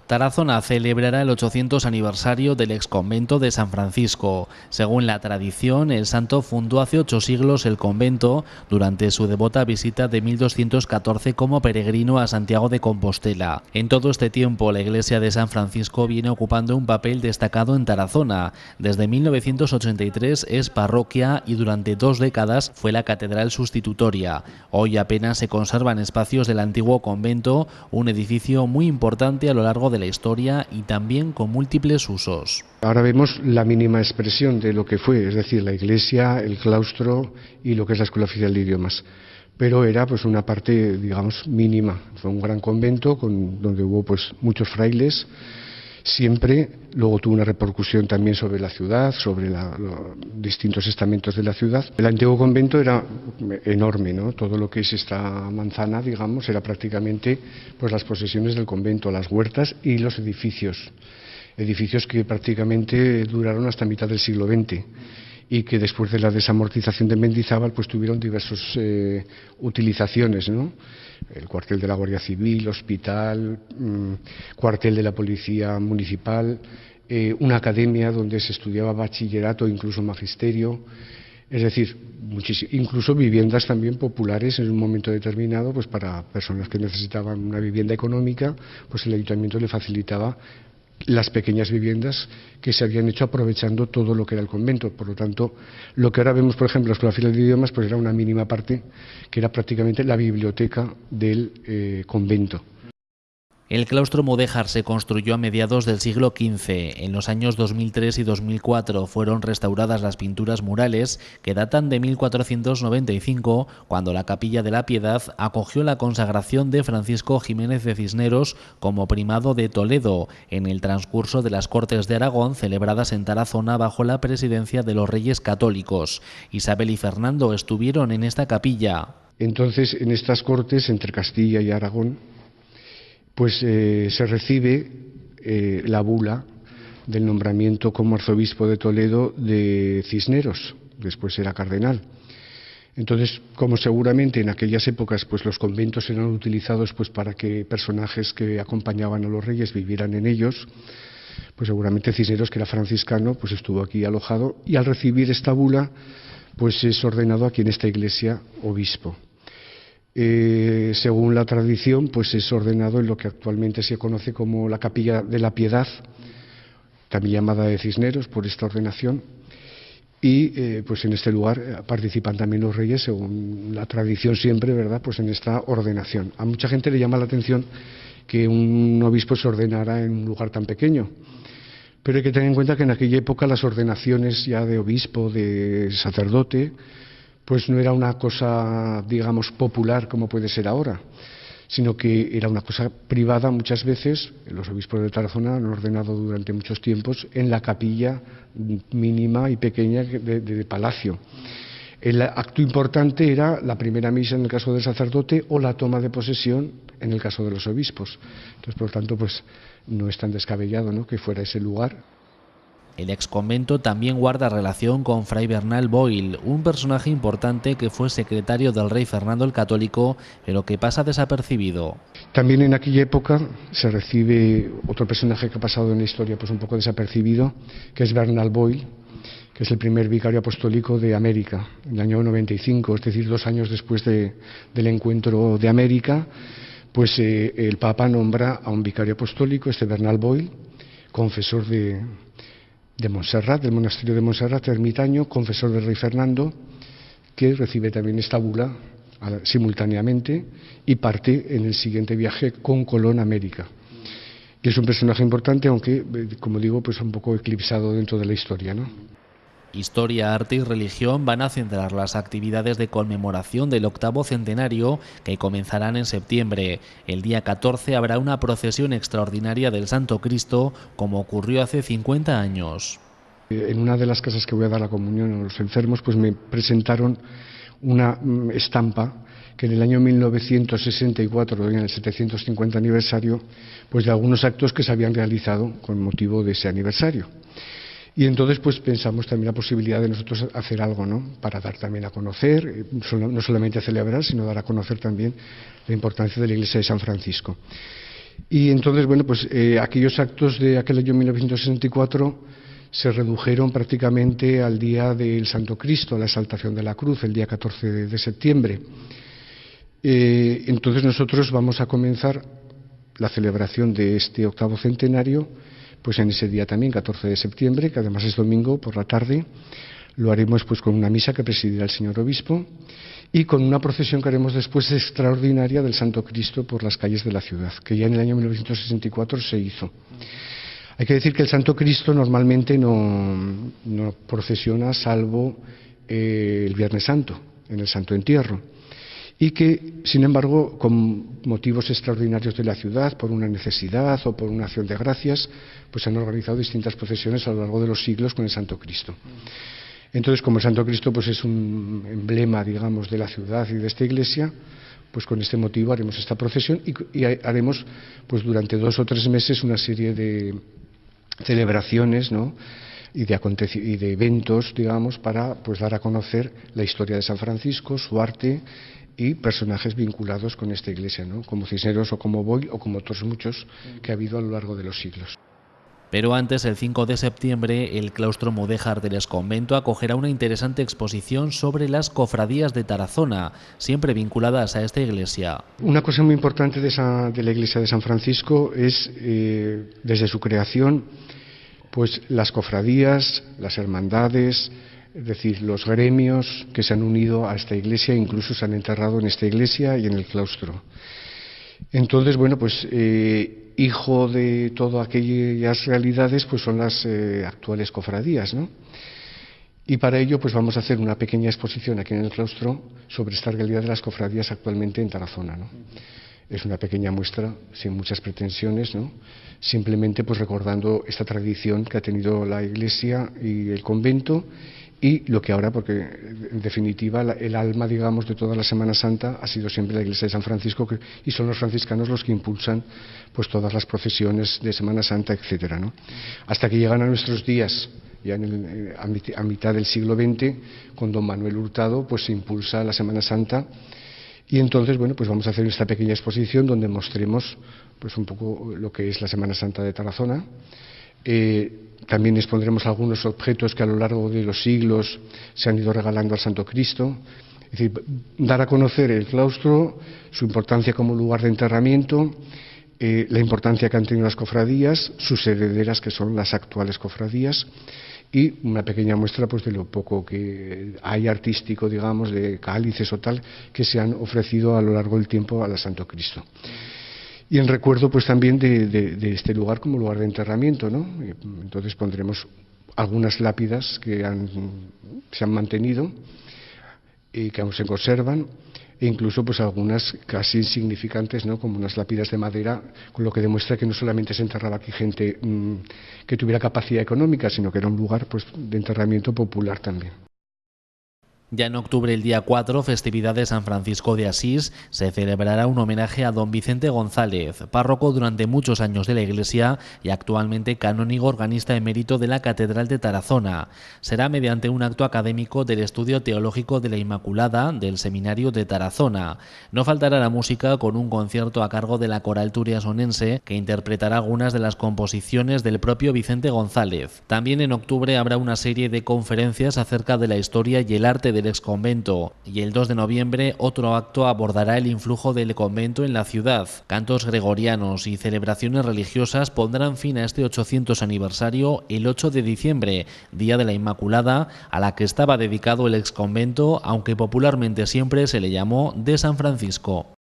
Tarazona celebrará el 800 aniversario del exconvento de San Francisco. Según la tradición, el santo fundó hace 8 siglos el convento durante su devota visita de 1214 como peregrino a Santiago de Compostela. En todo este tiempo, la iglesia de San Francisco viene ocupando un papel destacado en Tarazona. Desde 1983 es parroquia y durante 2 décadas fue la catedral sustitutoria. Hoy apenas se conservan espacios del antiguo convento, un edificio muy importante a lo largo de la historia y también con múltiples usos. Ahora vemos la mínima expresión de lo que fue, es decir, la iglesia, el claustro y lo que es la Escuela Oficial de Idiomas. Pero era pues una parte, digamos, mínima. Fue un gran convento donde hubo pues muchos frailes. Siempre, luego tuvo una repercusión también sobre la ciudad, sobre los distintos estamentos de la ciudad. El antiguo convento era enorme, ¿no? Todo lo que es esta manzana, digamos, era prácticamente pues las posesiones del convento, las huertas y los edificios que prácticamente duraron hasta mitad del siglo XX y que después de la desamortización de Mendizábal pues tuvieron diversas utilizaciones, ¿no? El cuartel de la Guardia Civil, hospital, cuartel de la Policía Municipal, una academia donde se estudiaba bachillerato, incluso magisterio, es decir, incluso viviendas también populares en un momento determinado, pues para personas que necesitaban una vivienda económica, pues el ayuntamiento le facilitaba las pequeñas viviendas que se habían hecho aprovechando todo lo que era el convento. Por lo tanto, lo que ahora vemos, por ejemplo, la Escuela Oficial de Idiomas, pues era una mínima parte, que era prácticamente la biblioteca del convento. El claustro mudéjar se construyó a mediados del siglo XV. En los años 2003 y 2004 fueron restauradas las pinturas murales que datan de 1495, cuando la Capilla de la Piedad acogió la consagración de Francisco Jiménez de Cisneros como primado de Toledo, en el transcurso de las Cortes de Aragón celebradas en Tarazona bajo la presidencia de los Reyes Católicos. Isabel y Fernando estuvieron en esta capilla. Entonces, en estas Cortes, entre Castilla y Aragón, pues se recibe la bula del nombramiento como arzobispo de Toledo de Cisneros, después era cardenal. Entonces, como seguramente en aquellas épocas pues los conventos eran utilizados pues para que personajes que acompañaban a los reyes vivieran en ellos, pues seguramente Cisneros, que era franciscano, pues estuvo aquí alojado y al recibir esta bula pues es ordenado aquí en esta iglesia obispo. Según la tradición, pues es ordenado en lo que actualmente se conoce como la Capilla de la Piedad, también llamada de Cisneros por esta ordenación, y pues en este lugar participan también los reyes, según la tradición siempre, ¿verdad?, pues en esta ordenación. A mucha gente le llama la atención que un obispo se ordenara en un lugar tan pequeño, pero hay que tener en cuenta que en aquella época las ordenaciones ya de obispo, de sacerdote, pues no era una cosa, digamos, popular como puede ser ahora, sino que era una cosa privada muchas veces. Los obispos de Tarazona han ordenado durante muchos tiempos en la capilla mínima y pequeña de palacio. El acto importante era la primera misa en el caso del sacerdote o la toma de posesión en el caso de los obispos. Entonces, por lo tanto, pues no es tan descabellado, ¿no?, que fuera ese lugar. El exconvento también guarda relación con Fray Bernal Boil, un personaje importante que fue secretario del rey Fernando el Católico, pero que pasa desapercibido. También en aquella época se recibe otro personaje que ha pasado en la historia pues un poco desapercibido, que es Bernal Boil, que es el primer vicario apostólico de América, en el año 95, es decir, 2 años después del encuentro de América, pues el Papa nombra a un vicario apostólico, este Bernal Boil, confesor de Montserrat, del monasterio de Montserrat, ermitaño, confesor del rey Fernando, que recibe también esta bula simultáneamente y parte en el siguiente viaje con Colón a América. Y es un personaje importante, aunque, como digo, pues un poco eclipsado dentro de la historia, ¿no? Historia, arte y religión van a centrar las actividades de conmemoración del 8º centenario que comenzarán en septiembre. El día 14 habrá una procesión extraordinaria del Santo Cristo, como ocurrió hace 50 años. En una de las casas que voy a dar la comunión a los enfermos, pues me presentaron una estampa que en el año 1964, en el 750 aniversario, pues de algunos actos que se habían realizado con motivo de ese aniversario. Y entonces pues pensamos también la posibilidad de nosotros hacer algo, ¿no?, para dar también a conocer, no solamente a celebrar, sino dar a conocer también la importancia de la iglesia de San Francisco. Y entonces, bueno, pues aquellos actos de aquel año 1964 se redujeron prácticamente al día del Santo Cristo, a la exaltación de la cruz, el día 14 de septiembre. Entonces nosotros vamos a comenzar la celebración de este 8º centenario, pues en ese día también, 14 de septiembre, que además es domingo por la tarde. Lo haremos pues con una misa que presidirá el señor obispo y con una procesión que haremos después extraordinaria del Santo Cristo por las calles de la ciudad, que ya en el año 1964 se hizo. Hay que decir que el Santo Cristo normalmente no procesiona salvo el Viernes Santo, en el Santo Entierro, y que, sin embargo, con motivos extraordinarios de la ciudad, por una necesidad o por una acción de gracias, pues han organizado distintas procesiones a lo largo de los siglos con el Santo Cristo. Entonces, como el Santo Cristo pues es un emblema, digamos, de la ciudad y de esta iglesia, pues con este motivo haremos esta procesión y haremos pues durante 2 o 3 meses una serie de celebraciones, ¿no?, y de eventos, digamos, para pues dar a conocer la historia de San Francisco, su arte y personajes vinculados con esta iglesia, ¿no?, como Cisneros o como Boy o como otros muchos que ha habido a lo largo de los siglos. Pero antes, el 5 de septiembre, el claustro mudéjar del exconvento acogerá una interesante exposición sobre las cofradías de Tarazona, siempre vinculadas a esta iglesia. Una cosa muy importante de la iglesia de San Francisco es, desde su creación, pues las cofradías, las hermandades, es decir, los gremios que se han unido a esta iglesia, incluso se han enterrado en esta iglesia y en el claustro. Entonces, bueno, pues hijo de todas aquellas realidades, pues son las actuales cofradías, ¿no? Y para ello, pues vamos a hacer una pequeña exposición aquí en el claustro sobre esta realidad de las cofradías actualmente en Tarazona, ¿no? Es una pequeña muestra, sin muchas pretensiones, ¿no?, simplemente pues recordando esta tradición que ha tenido la iglesia y el convento y lo que ahora, porque en definitiva el alma, digamos, de toda la Semana Santa ha sido siempre la iglesia de San Francisco, y son los franciscanos los que impulsan pues todas las procesiones de Semana Santa, etcétera, ¿no? Hasta que llegan a nuestros días, ya a mitad del siglo XX, con don Manuel Hurtado, pues se impulsa la Semana Santa. Y entonces, bueno, pues vamos a hacer esta pequeña exposición donde mostremos pues un poco lo que es la Semana Santa de Tarazona. También expondremos algunos objetos que a lo largo de los siglos se han ido regalando al Santo Cristo. Es decir, dar a conocer el claustro, su importancia como lugar de enterramiento, la importancia que han tenido las cofradías, sus herederas, que son las actuales cofradías, y una pequeña muestra pues de lo poco que hay artístico, digamos, de cálices o tal, que se han ofrecido a lo largo del tiempo al Santo Cristo. Y en recuerdo pues también de este lugar como lugar de enterramiento, ¿no? Entonces pondremos algunas lápidas que se han mantenido y que aún se conservan, e incluso pues algunas casi insignificantes, ¿no?, como unas lápidas de madera, con lo que demuestra que no solamente se enterraba aquí gente que tuviera capacidad económica, sino que era un lugar pues de enterramiento popular también. Ya en octubre, el día 4, festividad de San Francisco de Asís, se celebrará un homenaje a don Vicente González, párroco durante muchos años de la Iglesia y actualmente canónigo organista emérito de la Catedral de Tarazona. Será mediante un acto académico del Estudio Teológico de la Inmaculada del Seminario de Tarazona. No faltará la música con un concierto a cargo de la Coral Turiasonense, que interpretará algunas de las composiciones del propio Vicente González. También en octubre habrá una serie de conferencias acerca de la historia y el arte del exconvento, y el 2 de noviembre otro acto abordará el influjo del convento en la ciudad. Cantos gregorianos y celebraciones religiosas pondrán fin a este 800 aniversario el 8 de diciembre, Día de la Inmaculada, a la que estaba dedicado el exconvento, aunque popularmente siempre se le llamó de San Francisco.